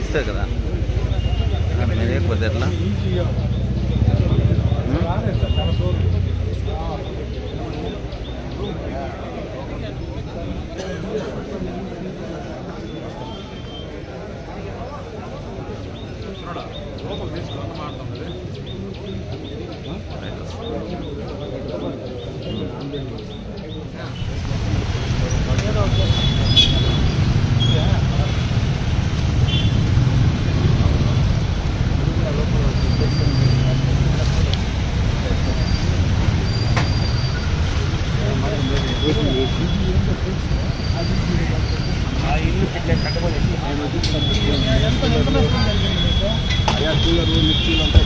ఇస్తారు కదా ఎట్లా కూలరు మిక్సీలు అంతా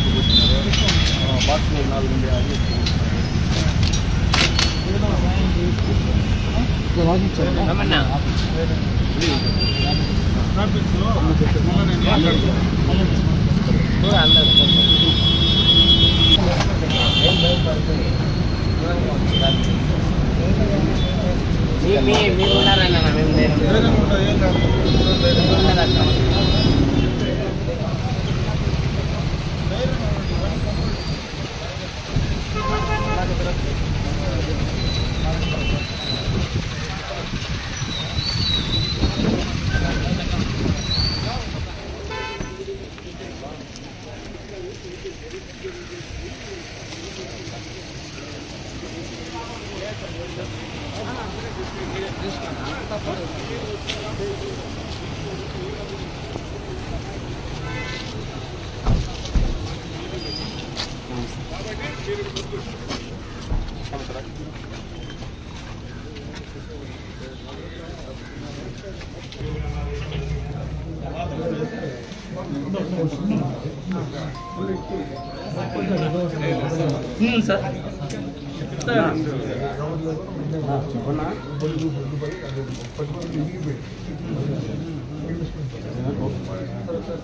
బాక్స్లో 4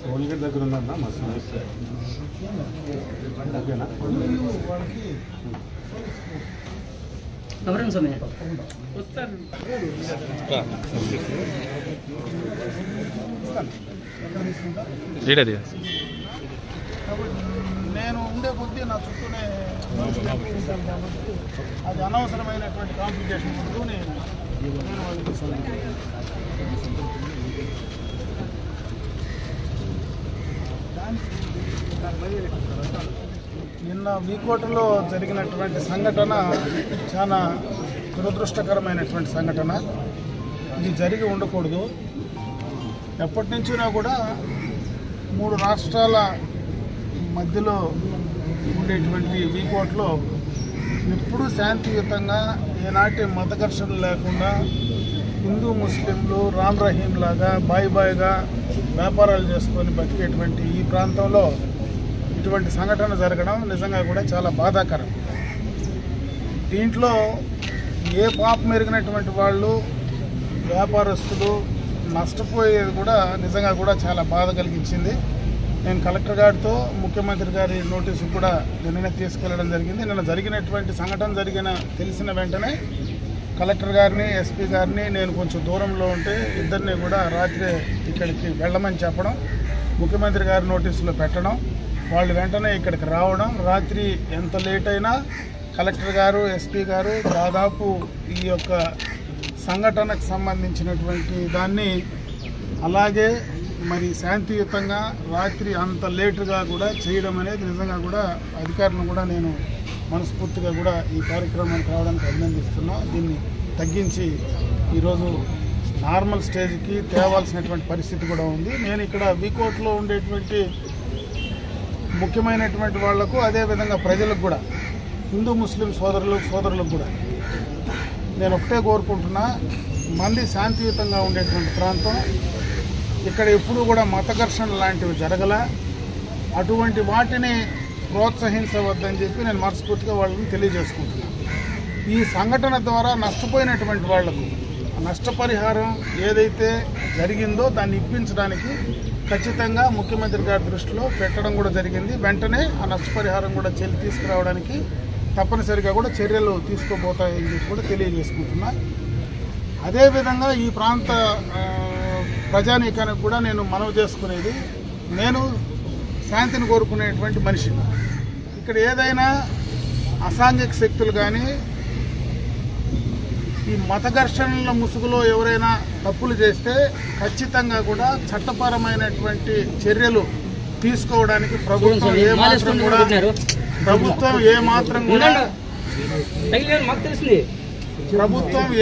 టోల్గేట్ దగ్గర ఉన్నా మస్తు ఓకేనా నేను ఉండే కొద్దీ నా చుట్టూనే అది అనవసరమైనటువంటి కాంప్లికేషన్ ముందు నేను నిన్న వీకోటలో జరిగినటువంటి సంఘటన చాలా దురదృష్టకరమైనటువంటి సంఘటన. ఇది జరిగి ఉండకూడదు. ఎప్పటి నుంచినా కూడా 3 రాష్ట్రాల మధ్యలో ఉండేటువంటి వీకోట్లో ఎప్పుడూ శాంతియుతంగా ఏనాటి మత ఘర్షణలు లేకుండా హిందూ ముస్లింలు రామ్ రహీం లాగా బాయిగా వ్యాపారాలు చేసుకొని బతికేటువంటి ఈ ప్రాంతంలో ఇటువంటి సంఘటన జరగడం నిజంగా కూడా చాలా బాధాకరం. దీంట్లో ఏ పాపం ఎరిగినటువంటి వాళ్ళు వ్యాపారస్తులు నష్టపోయేది కూడా నిజంగా కూడా చాలా బాధ కలిగించింది. నేను కలెక్టర్ గారితో ముఖ్యమంత్రి గారి నోటీసు కూడా నిన్ననే తీసుకెళ్లడం జరిగింది. నిన్న జరిగినటువంటి సంఘటన తెలిసిన వెంటనే కలెక్టర్ గారిని ఎస్పీ గారిని నేను కొంచెం దూరంలో ఉంటే ఇద్దరిని కూడా రాత్రి ఇక్కడికి వెళ్ళమని చెప్పడం, ముఖ్యమంత్రి గారి నోటీసులో పెట్టడం, వాళ్ళు వెంటనే ఇక్కడికి రావడం, రాత్రి ఎంత లేట్ అయినా కలెక్టర్ గారు ఎస్పీ గారు దాదాపు ఈ యొక్క సంఘటనకు సంబంధించినటువంటి దాన్ని అలాగే మరి శాంతియుతంగా రాత్రి అంత లేటుగా కూడా చేయడం అనేది నిజంగా కూడా అధికారులను కూడా నేను మనస్ఫూర్తిగా కూడా ఈ కార్యక్రమానికి రావడానికి అభినందిస్తున్నాం. దీన్ని తగ్గించి ఈరోజు నార్మల్ స్టేజ్కి తేవాల్సినటువంటి పరిస్థితి కూడా ఉంది. నేను ఇక్కడ వీకోట్లో ఉండేటువంటి ముఖ్యమైనటువంటి వాళ్లకు అదేవిధంగా ప్రజలకు కూడా హిందూ ముస్లిం సోదరులకు కూడా నేను ఒకటే కోరుకుంటున్నా, మంది శాంతియుతంగా ఉండేటువంటి ప్రాంతం. ఇక్కడ ఎప్పుడూ కూడా మత ఘర్షణ లాంటివి జరగల. అటువంటి వాటిని ప్రోత్సహించవద్దని చెప్పి నేను మనస్ఫూర్తిగా వాళ్ళని తెలియజేసుకుంటున్నాను. ఈ సంఘటన ద్వారా నష్టపోయినటువంటి వాళ్లకు నష్టపరిహారం ఏదైతే జరిగిందో దాన్ని ఇప్పించడానికి ఖచ్చితంగా ముఖ్యమంత్రి గారి దృష్టిలో పెట్టడం కూడా జరిగింది. వెంటనే ఆ నష్టపరిహారం కూడా తీసుకురావడానికి తప్పనిసరిగా కూడా చర్యలు తీసుకోబోతాయని చెప్పి కూడా తెలియజేసుకుంటున్నా. అదేవిధంగా ఈ ప్రాంత ప్రజానీకానికి కూడా నేను మనవి చేసుకునేది, నేను శాంతిని కోరుకునేటువంటి మనిషిని. ఇక్కడ ఏదైనా అసాంఘిక శక్తులు కానీ ఈ మత ఘర్షణల ముసుగులో ఎవరైనా తప్పులు చేస్తే ఖచ్చితంగా కూడా చట్టపరమైనటువంటి చర్యలు తీసుకోవడానికి ప్రభుత్వం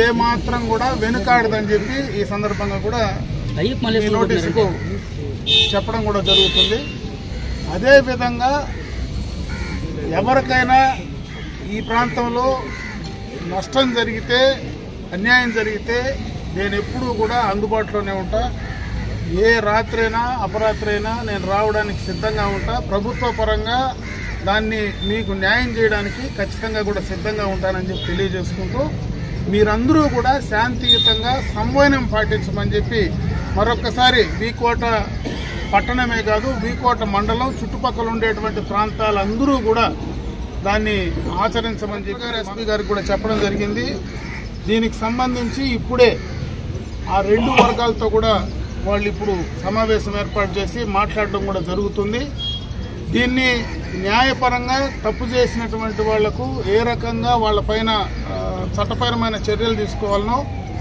ఏమాత్రం కూడా వెనుకాడదని చెప్పి ఈ సందర్భంగా కూడా ఈ నోటీసుకు చెప్పడం కూడా జరుగుతుంది. అదేవిధంగా ఎవరికైనా ఈ ప్రాంతంలో నష్టం జరిగితే, అన్యాయం జరిగితే నేను ఎప్పుడూ కూడా అందుబాటులోనే ఉంటా. ఏ రాత్రైనా అపరాత్రైనా నేను రావడానికి సిద్ధంగా ఉంటా. ప్రభుత్వ పరంగా దాన్ని మీకు న్యాయం చేయడానికి ఖచ్చితంగా కూడా సిద్ధంగా ఉంటానని చెప్పి తెలియజేసుకుంటూ, మీరందరూ కూడా శాంతియుతంగా సంవయనం పాటించమని చెప్పి మరొక్కసారి వీకోట పట్టణమే కాదు, వీకోట మండలం చుట్టుపక్కల ఉండేటువంటి ప్రాంతాలందరూ కూడా దాన్ని ఆచరించమని చెప్పి ఎస్పీ గారికి కూడా చెప్పడం జరిగింది. దీనికి సంబంధించి ఇప్పుడే ఆ రెండు వర్గాలతో కూడా వాళ్ళు ఇప్పుడు సమావేశం ఏర్పాటు చేసి మాట్లాడడం కూడా జరుగుతుంది. దీన్ని న్యాయపరంగా తప్పు చేసినటువంటి వాళ్లకు ఏ రకంగా వాళ్ళపైన చట్టపరమైన చర్యలు తీసుకోవాలనో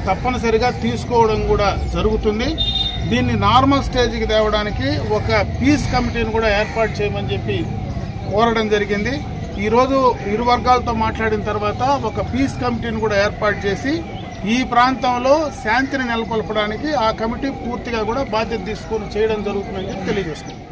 తప్పనిసరిగా తీసుకోవడం కూడా జరుగుతుంది. దీన్ని నార్మల్ స్టేజ్కి తేవడానికి ఒక పీస్ కమిటీని కూడా ఏర్పాటు చేయమని చెప్పి కోరడం జరిగింది. ఈరోజు ఇరు వర్గాలతో మాట్లాడిన తర్వాత ఒక పీస్ కమిటీని కూడా ఏర్పాటు చేసి ఈ ప్రాంతంలో శాంతిని నెలకొల్పడానికి ఆ కమిటీ పూర్తిగా కూడా బాధ్యత తీసుకొని చేయడం జరుగుతుందని తెలియజేసుకుంది.